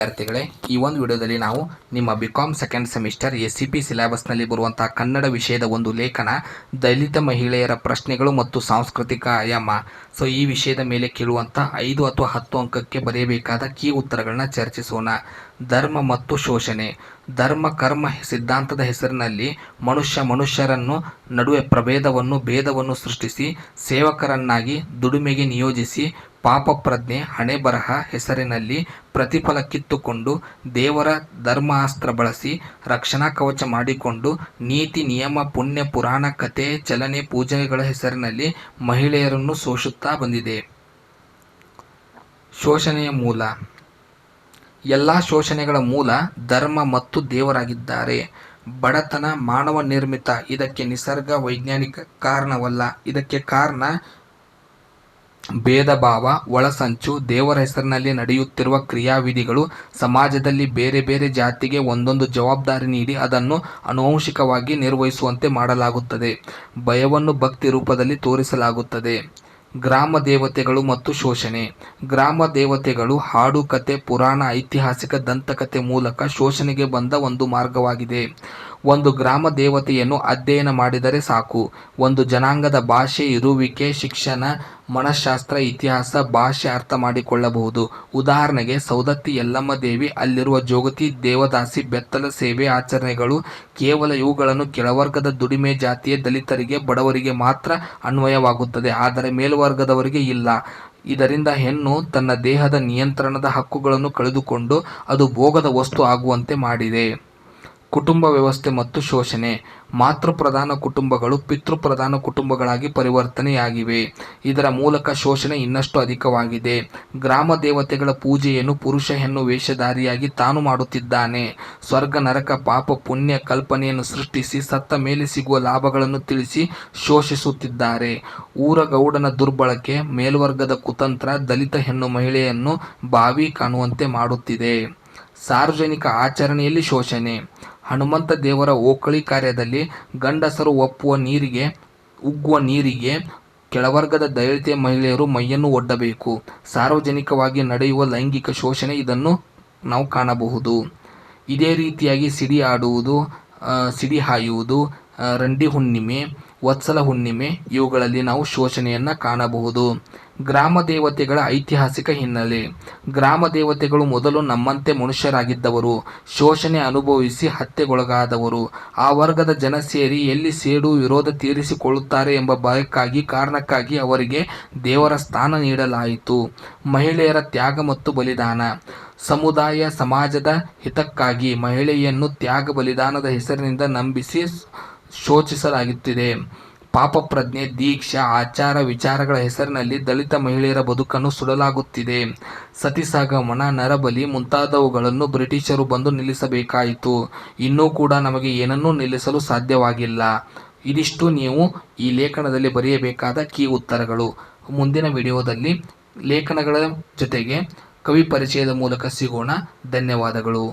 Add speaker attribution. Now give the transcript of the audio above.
Speaker 1: ವಿದ್ಯಾರ್ಥಿಗಳೇ, ಈ ಒಂದು ವಿಡಿಯೋದಲ್ಲಿ ನಾವು ನಿಮ್ಮ ಬಿಕಾಮ್ ಸೆಕೆಂಡ್ ಸೆಮಿಸ್ಟರ್ SCP ಸಿಲೆಬಸ್ನಲ್ಲಿ ಬರುವಂತಹ ಕನ್ನಡ ವಿಷಯದ ಒಂದು ಲೇಖನ ದಲಿತ ಮಹಿಳೆಯರ ಪ್ರಶ್ನೆಗಳು ಮತ್ತು ಸಾಂಸ್ಕೃತಿಕ ಆಯಾಮ. ಈ ವಿಷಯದ ಮೇಲೆ ಕೇಳುವಂಥ 5 ಅಥವಾ 10 ಅಂಕಕ್ಕೆ ಬರೆಯಬೇಕಾದ ಕೀ ಉತ್ತರಗಳನ್ನ ಚರ್ಚಿಸೋಣ. ಧರ್ಮ ಮತ್ತು ಶೋಷಣೆ. ಧರ್ಮ ಕರ್ಮ ಸಿದ್ಧಾಂತದ ಹೆಸರಿನಲ್ಲಿ ಮನುಷ್ಯರನ್ನು ನಡುವೆ ಭೇದವನ್ನು ಸೃಷ್ಟಿಸಿ ಸೇವಕರನ್ನಾಗಿ ದುಡಿಮೆಗೆ ನಿಯೋಜಿಸಿ ಪಾಪ ಪ್ರಜ್ಞೆ ಹಣೆ ಬರಹ ಹೆಸರಿನಲ್ಲಿ ಪ್ರತಿಫಲ ಕಿತ್ತುಕೊಂಡು ದೇವರ ಧರ್ಮಾಸ್ತ್ರ ಬಳಸಿ ರಕ್ಷಣಾ ಕವಚ ಮಾಡಿಕೊಂಡು ನೀತಿ ನಿಯಮ ಪುಣ್ಯ ಪುರಾಣ ಕಥೆ ಚಲನೆ ಪೂಜೆಗಳ ಹೆಸರಿನಲ್ಲಿ ಮಹಿಳೆಯರನ್ನು ಶೋಷಿಸುತ್ತಾ ಬಂದಿದೆ. ಶೋಷಣೆಯ ಮೂಲ. ಎಲ್ಲ ಶೋಷಣೆಗಳ ಮೂಲ ಧರ್ಮ ಮತ್ತು ದೇವರಾಗಿದ್ದಾರೆ. ಬಡತನ ಮಾನವ ನಿರ್ಮಿತ, ಇದಕ್ಕೆ ನಿಸರ್ಗ ವೈಜ್ಞಾನಿಕ ಕಾರಣವಲ್ಲ. ಇದಕ್ಕೆ ಕಾರಣ ಭೇದ ಭಾವ, ಒಳಸಂಚು, ದೇವರ ಹೆಸರಿನಲ್ಲಿ ನಡೆಯುತ್ತಿರುವ ಕ್ರಿಯಾವಿಧಿಗಳು. ಸಮಾಜದಲ್ಲಿ ಬೇರೆ ಬೇರೆ ಜಾತಿಗೆ ಒಂದೊಂದು ಜವಾಬ್ದಾರಿ ನೀಡಿ ಅದನ್ನು ಆನುವಂಶಿಕವಾಗಿ ನಿರ್ವಹಿಸುವಂತೆ ಮಾಡಲಾಗುತ್ತದೆ. ಭಯವನ್ನು ಭಕ್ತಿ ರೂಪದಲ್ಲಿ ತೋರಿಸಲಾಗುತ್ತದೆ. ಗ್ರಾಮ ದೇವತೆಗಳು ಮತ್ತು ಶೋಷಣೆ. ಗ್ರಾಮ ದೇವತೆಗಳು ಹಾಡು ಕತೆ ಪುರಾಣ ಐತಿಹಾಸಿಕ ದಂತಕತೆ ಮೂಲಕ ಶೋಷಣೆಗೆ ಬಂದ ಒಂದು ಮಾರ್ಗವಾಗಿದೆ. ಒಂದು ಗ್ರಾಮ ದೇವತೆಯನ್ನು ಅಧ್ಯಯನ ಮಾಡಿದರೆ ಸಾಕು, ಒಂದು ಜನಾಂಗದ ಭಾಷೆ, ಇರುವಿಕೆ, ಶಿಕ್ಷಣ, ಮನಃಶಾಸ್ತ್ರ, ಇತಿಹಾಸ, ಭಾಷೆ ಅರ್ಥ ಮಾಡಿಕೊಳ್ಳಬಹುದು. ಉದಾಹರಣೆಗೆ ಸೌದತ್ತಿ ಯಲ್ಲಮ್ಮ ದೇವಿ, ಅಲ್ಲಿರುವ ಜೋಗತಿ, ದೇವದಾಸಿ, ಬೆತ್ತಲ ಸೇವೆ ಆಚರಣೆಗಳು. ಕೇವಲ ಇವುಗಳನ್ನು ಕೆಳವರ್ಗದ ದುಡಿಮೆ ಜಾತಿಯ ದಲಿತರಿಗೆ ಬಡವರಿಗೆ ಮಾತ್ರ ಅನ್ವಯವಾಗುತ್ತದೆ, ಆದರೆ ಮೇಲ್ವರ್ಗದವರಿಗೆ ಇಲ್ಲ. ಇದರಿಂದ ಹೆಣ್ಣು ತನ್ನ ದೇಹದ ನಿಯಂತ್ರಣದ ಹಕ್ಕುಗಳನ್ನು ಕಳೆದುಕೊಂಡು ಅದು ಭೋಗದ ವಸ್ತು ಆಗುವಂತೆ ಮಾಡಿದೆ. ಕುಟುಂಬ ವ್ಯವಸ್ಥೆ ಮತ್ತು ಶೋಷಣೆ. ಮಾತೃಪ್ರಧಾನ ಕುಟುಂಬಗಳು ಪಿತೃಪ್ರಧಾನ ಕುಟುಂಬಗಳಾಗಿ ಪರಿವರ್ತನೆಯಾಗಿವೆ. ಇದರ ಮೂಲಕ ಶೋಷಣೆ ಇನ್ನಷ್ಟು ಅಧಿಕವಾಗಿದೆ. ಗ್ರಾಮ ದೇವತೆಗಳ ಪೂಜೆಯನ್ನು ಪುರುಷ ಹೆಣ್ಣು ವೇಷಧಾರಿಯಾಗಿ ತಾನು ಮಾಡುತ್ತಿದ್ದಾನೆ. ಸ್ವರ್ಗ ನರಕ ಪಾಪ ಪುಣ್ಯ ಕಲ್ಪನೆಯನ್ನು ಸೃಷ್ಟಿಸಿ ಸತ್ತ ಮೇಲೆ ಸಿಗುವ ಲಾಭಗಳನ್ನು ತಿಳಿಸಿ ಶೋಷಿಸುತ್ತಿದ್ದಾರೆ. ಊರಗೌಡನ ದುರ್ಬಳಕೆ, ಮೇಲ್ವರ್ಗದ ಕುತಂತ್ರ ದಲಿತ ಹೆಣ್ಣು ಮಹಿಳೆಯನ್ನು ಬಾವಿ ಕಾಣುವಂತೆ ಮಾಡುತ್ತಿದೆ. ಸಾರ್ವಜನಿಕ ಆಚರಣೆಯಲ್ಲಿ ಶೋಷಣೆ. ಹನುಮಂತ ದೇವರ ಓಕಳಿ ಕಾರ್ಯದಲ್ಲಿ ಗಂಡಸರು ಉಗ್ಗುವ ನೀರಿಗೆ ಕೆಳವರ್ಗದ ದಲಿತ ಮಹಿಳೆಯರು ಮೈಯನ್ನು ಒಡ್ಡಬೇಕು. ಸಾರ್ವಜನಿಕವಾಗಿ ನಡೆಯುವ ಲೈಂಗಿಕ ಶೋಷಣೆ, ಇದನ್ನು ನಾವು ಕಾಣಬಹುದು. ಇದೇ ರೀತಿಯಾಗಿ ಸಿಡಿ ಹಾಯುವುದು, ರಂಡಿ ಹುಣ್ಣಿಮೆ, ವತ್ಸಲ ಹುಣ್ಣಿಮೆ ಇವುಗಳಲ್ಲಿ ನಾವು ಶೋಷಣೆಯನ್ನು ಕಾಣಬಹುದು. ಗ್ರಾಮ ದೇವತೆಗಳ ಐತಿಹಾಸಿಕ ಹಿನ್ನೆಲೆ. ಗ್ರಾಮ ದೇವತೆಗಳು ಮೊದಲು ನಮ್ಮಂತೆ ಮನುಷ್ಯರಾಗಿದ್ದವರು, ಶೋಷಣೆ ಅನುಭವಿಸಿ ಹತ್ಯೆಗೊಳಗಾದವರು. ಆ ವರ್ಗದ ಜನ ಸೇರಿ ಎಲ್ಲಿ ಸೇಡು ವಿರೋಧ ತೀರಿಸಿಕೊಳ್ಳುತ್ತಾರೆ ಎಂಬ ಕಾರಣಕ್ಕಾಗಿ ಅವರಿಗೆ ದೇವರ ಸ್ಥಾನ ನೀಡಲಾಯಿತು. ಮಹಿಳೆಯರ ತ್ಯಾಗ ಮತ್ತು ಬಲಿದಾನ. ಸಮುದಾಯ ಸಮಾಜದ ಹಿತಕ್ಕಾಗಿ ಮಹಿಳೆಯನ್ನು ತ್ಯಾಗ ಬಲಿದಾನದ ಹೆಸರಿನಿಂದ ನಂಬಿಸಿ ಶೋಷಿಸಲಾಗುತ್ತಿದೆ. ಪಾಪ ಪ್ರಜ್ಞೆ, ದೀಕ್ಷಾ, ಆಚಾರ ವಿಚಾರಗಳ ಹೆಸರಿನಲ್ಲಿ ದಲಿತ ಮಹಿಳೆಯರ ಬದುಕನ್ನು ಸುಡಲಾಗುತ್ತಿದೆ. ಸತಿಸಹಗಮನ, ನರಬಲಿ ಮುಂತಾದವುಗಳನ್ನು ಬ್ರಿಟಿಷರು ಬಂದು ನಿಲ್ಲಿಸಬೇಕಾಯಿತು. ಇನ್ನೂ ಕೂಡ ನಮಗೆ ಏನನ್ನೂ ನಿಲ್ಲಿಸಲು ಸಾಧ್ಯವಾಗಿಲ್ಲ. ಇದಿಷ್ಟು ನೀವು ಈ ಲೇಖನದಲ್ಲಿ ಬರೆಯಬೇಕಾದ ಕೀ ಉತ್ತರಗಳು. ಮುಂದಿನ ವಿಡಿಯೋದಲ್ಲಿ ಲೇಖನಗಳ ಜೊತೆಗೆ ಕವಿ ಪರಿಚಯದ ಮೂಲಕ ಸಿಗೋಣ. ಧನ್ಯವಾದಗಳು.